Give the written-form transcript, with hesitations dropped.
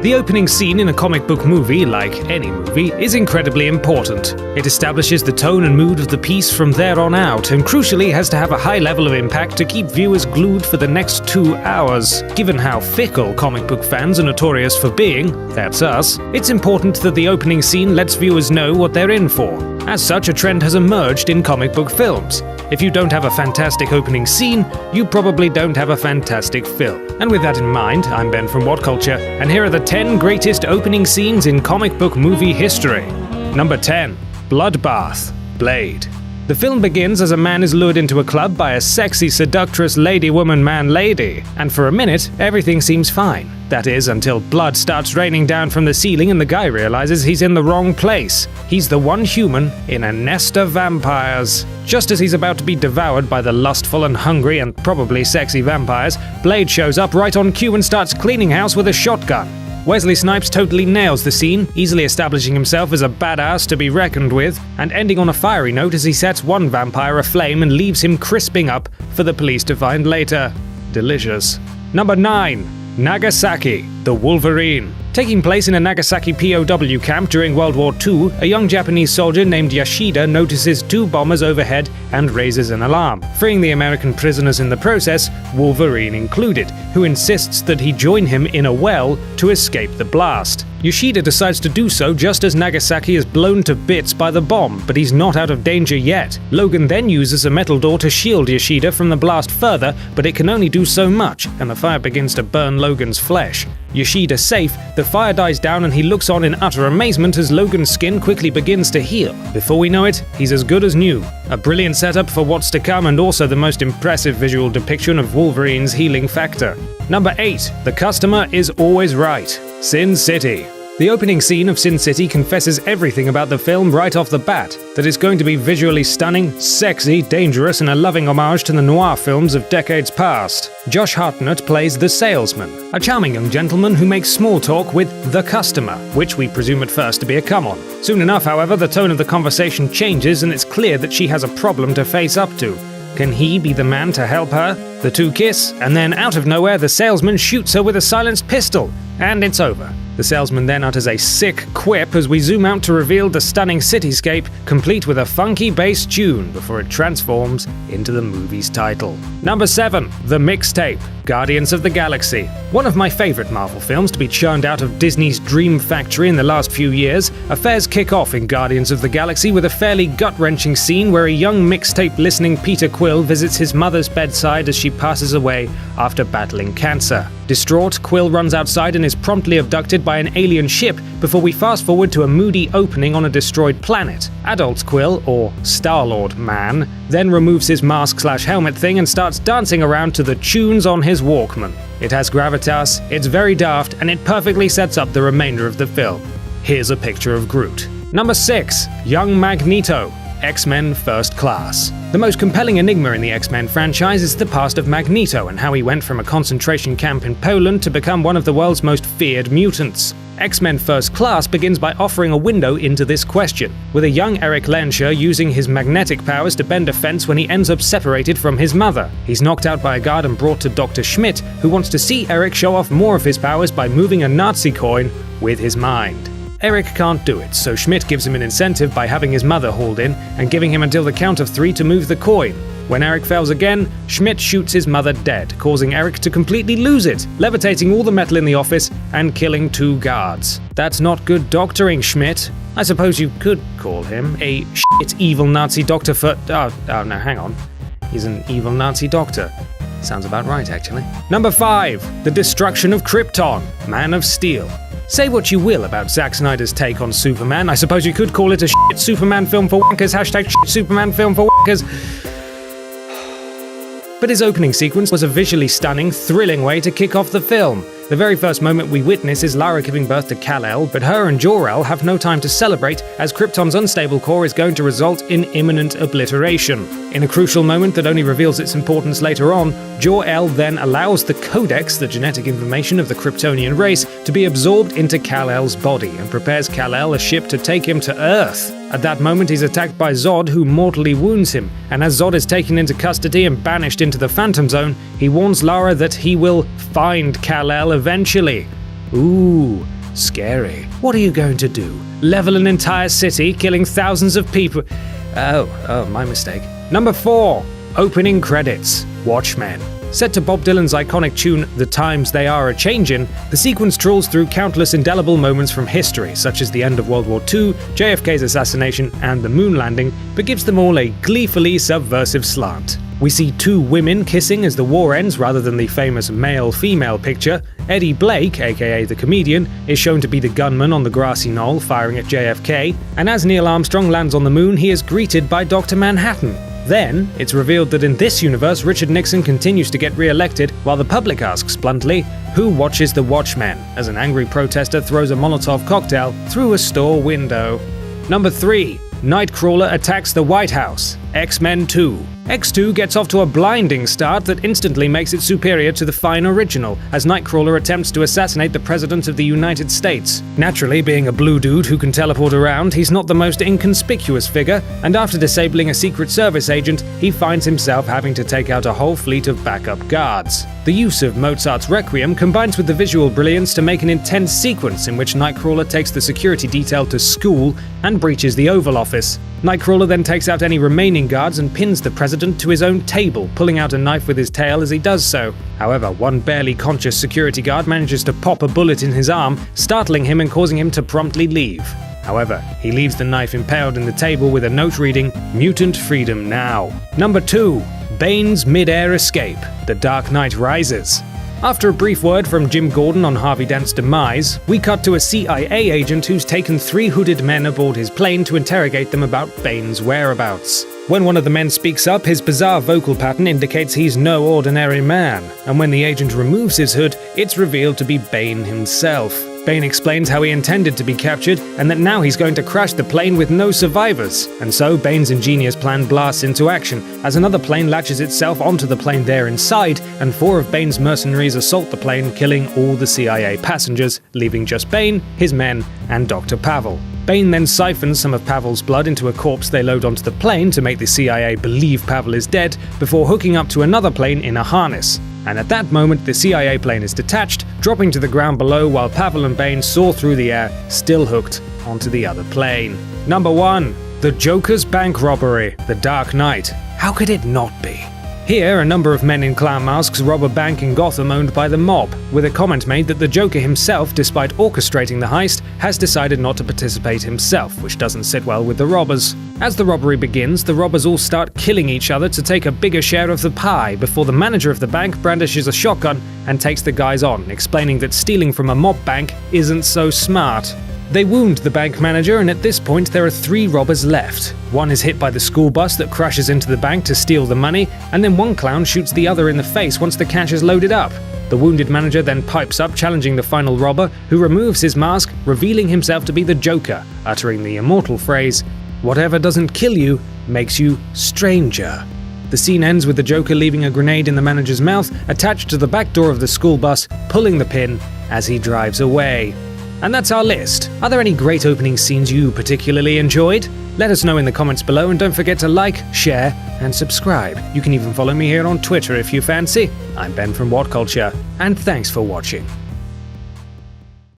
The opening scene in a comic book movie, like any movie, is incredibly important. It establishes the tone and mood of the piece from there on out, and crucially has to have a high level of impact to keep viewers glued for the next 2 hours. Given how fickle comic book fans are notorious for being, that's us, it's important that the opening scene lets viewers know what they're in for. As such, a trend has emerged in comic book films. If you don't have a fantastic opening scene, you probably don't have a fantastic film. And with that in mind, I'm Ben from What Culture, and here are the 10 greatest opening scenes in comic book movie history. Number 10. Bloodbath. Blade. The film begins as a man is lured into a club by a sexy, seductress lady-woman-man-lady, and for a minute, everything seems fine. That is, until blood starts raining down from the ceiling and the guy realizes he's in the wrong place. He's the one human in a nest of vampires. Just as he's about to be devoured by the lustful and hungry and probably sexy vampires, Blade shows up right on cue and starts cleaning house with a shotgun. Wesley Snipes totally nails the scene, easily establishing himself as a badass to be reckoned with, and ending on a fiery note as he sets one vampire aflame and leaves him crisping up for the police to find later. Delicious. Number 9. Nagasaki, the Wolverine. Taking place in a Nagasaki POW camp during World War II, a young Japanese soldier named Yoshida notices 2 bombers overhead and raises an alarm, freeing the American prisoners in the process, Wolverine included, who insists that he join him in a well to escape the blast. Yoshida decides to do so just as Nagasaki is blown to bits by the bomb, but he's not out of danger yet. Logan then uses a metal door to shield Yoshida from the blast further, but it can only do so much, and the fire begins to burn Logan's flesh. Yoshida safe, the fire dies down and he looks on in utter amazement as Logan's skin quickly begins to heal. Before we know it, he's as good as new. A brilliant setup for what's to come and also the most impressive visual depiction of Wolverine's healing factor. Number 8. The customer is always right. Sin City. The opening scene of Sin City confesses everything about the film right off the bat, that it's going to be visually stunning, sexy, dangerous, and a loving homage to the noir films of decades past. Josh Hartnett plays the salesman, a charming young gentleman who makes small talk with the customer, which we presume at first to be a come-on. Soon enough, however, the tone of the conversation changes and it's clear that she has a problem to face up to. Can he be the man to help her? The two kiss, and then out of nowhere the salesman shoots her with a silenced pistol, and it's over. The salesman then utters a sick quip as we zoom out to reveal the stunning cityscape, complete with a funky bass tune before it transforms into the movie's title. Number 7. The Mixtape, Guardians of the Galaxy. One of my favorite Marvel films to be churned out of Disney's Dream Factory in the last few years, affairs kick off in Guardians of the Galaxy with a fairly gut-wrenching scene where a young mixtape-listening Peter Quill visits his mother's bedside as she passes away after battling cancer. Distraught, Quill runs outside and is promptly abducted by an alien ship before we fast forward to a moody opening on a destroyed planet. Adult Quill, or Star-Lord Man, then removes his mask/helmet thing and starts dancing around to the tunes on his Walkman. It has gravitas, it's very daft, and it perfectly sets up the remainder of the film. Here's a picture of Groot. Number 6. Young Magneto, X-Men First Class. The most compelling enigma in the X-Men franchise is the past of Magneto and how he went from a concentration camp in Poland to become one of the world's most feared mutants. X-Men First Class begins by offering a window into this question, with a young Eric Lehnsherr using his magnetic powers to bend a fence when he ends up separated from his mother. He's knocked out by a guard and brought to Dr. Schmidt, who wants to see Eric show off more of his powers by moving a Nazi coin with his mind. Eric can't do it, so Schmidt gives him an incentive by having his mother hauled in and giving him until the count of 3 to move the coin. When Eric fails again, Schmidt shoots his mother dead, causing Eric to completely lose it, levitating all the metal in the office and killing 2 guards. That's not good doctoring, Schmidt. I suppose you could call him a shit evil Nazi doctor for... Oh, no, hang on. He's an evil Nazi doctor. Sounds about right, actually. Number 5. The Destruction of Krypton, Man of Steel. Say what you will about Zack Snyder's take on Superman. I suppose you could call it a shit Superman film for wankers, hashtag shit Superman film for wankers. But his opening sequence was a visually stunning, thrilling way to kick off the film. The very first moment we witness is Lara giving birth to Kal-El, but her and Jor-El have no time to celebrate as Krypton's unstable core is going to result in imminent obliteration. In a crucial moment that only reveals its importance later on, Jor-El then allows the Codex, the genetic information of the Kryptonian race, to be absorbed into Kal-El's body and prepares Kal-El a ship to take him to Earth. At that moment, he's attacked by Zod, who mortally wounds him, and as Zod is taken into custody and banished into the Phantom Zone, he warns Lara that he will find Kal-El eventually. Ooh, Scary. What are you going to do? Level an entire city, killing thousands of people? Oh, my mistake. Number 4. Opening credits. Watchmen. Set to Bob Dylan's iconic tune, The Times They Are A-Changin', the sequence trawls through countless indelible moments from history, such as the end of World War II, JFK's assassination, and the moon landing, but gives them all a gleefully subversive slant. We see 2 women kissing as the war ends rather than the famous male-female picture. Eddie Blake, aka the comedian, is shown to be the gunman on the grassy knoll firing at JFK, and as Neil Armstrong lands on the moon, he is greeted by Dr. Manhattan. Then, it's revealed that in this universe, Richard Nixon continues to get re-elected, while the public asks bluntly, who watches the Watchmen, as an angry protester throws a Molotov cocktail through a store window. Number 3. Nightcrawler attacks the White House. X-Men 2. X2 gets off to a blinding start that instantly makes it superior to the fine original, as Nightcrawler attempts to assassinate the President of the United States. Naturally, being a blue dude who can teleport around, he's not the most inconspicuous figure, and after disabling a Secret Service agent, he finds himself having to take out a whole fleet of backup guards. The use of Mozart's Requiem combines with the visual brilliance to make an intense sequence in which Nightcrawler takes the security detail to school and breaches the Oval Office. Nightcrawler then takes out any remaining guards and pins the president to his own table, pulling out a knife with his tail as he does so. However, one barely conscious security guard manages to pop a bullet in his arm, startling him and causing him to promptly leave. However, he leaves the knife impaled in the table with a note reading, "Mutant Freedom Now." Number 2. Bane's mid-air escape. The Dark Knight Rises. After a brief word from Jim Gordon on Harvey Dent's demise, we cut to a CIA agent who's taken 3 hooded men aboard his plane to interrogate them about Bane's whereabouts. When one of the men speaks up, his bizarre vocal pattern indicates he's no ordinary man, and when the agent removes his hood, it's revealed to be Bane himself. Bane explains how he intended to be captured, and that now he's going to crash the plane with no survivors. And so, Bane's ingenious plan blasts into action, as another plane latches itself onto the plane they're inside, and 4 of Bane's mercenaries assault the plane, killing all the CIA passengers, leaving just Bane, his men, and Dr. Pavel. Bane then siphons some of Pavel's blood into a corpse they load onto the plane to make the CIA believe Pavel is dead, before hooking up to another plane in a harness. And at that moment, the CIA plane is detached, dropping to the ground below while Pavel and Bane soar through the air, still hooked onto the other plane. Number 1. The Joker's bank robbery. The Dark Knight. How could it not be? Here, a number of men in clown masks rob a bank in Gotham owned by the mob, with a comment made that the Joker himself, despite orchestrating the heist, has decided not to participate himself, which doesn't sit well with the robbers. As the robbery begins, the robbers all start killing each other to take a bigger share of the pie, before the manager of the bank brandishes a shotgun and takes the guys on, explaining that stealing from a mob bank isn't so smart. They wound the bank manager, and at this point there are 3 robbers left. One is hit by the school bus that crashes into the bank to steal the money, and then one clown shoots the other in the face once the cash is loaded up. The wounded manager then pipes up, challenging the final robber, who removes his mask, revealing himself to be the Joker, uttering the immortal phrase, "Whatever doesn't kill you makes you stranger." The scene ends with the Joker leaving a grenade in the manager's mouth, attached to the back door of the school bus, pulling the pin as he drives away. And that's our list. Are there any great opening scenes you particularly enjoyed? Let us know in the comments below, and don't forget to like, share, and subscribe. You can even follow me here on Twitter if you fancy. I'm Ben from WhatCulture, and thanks for watching.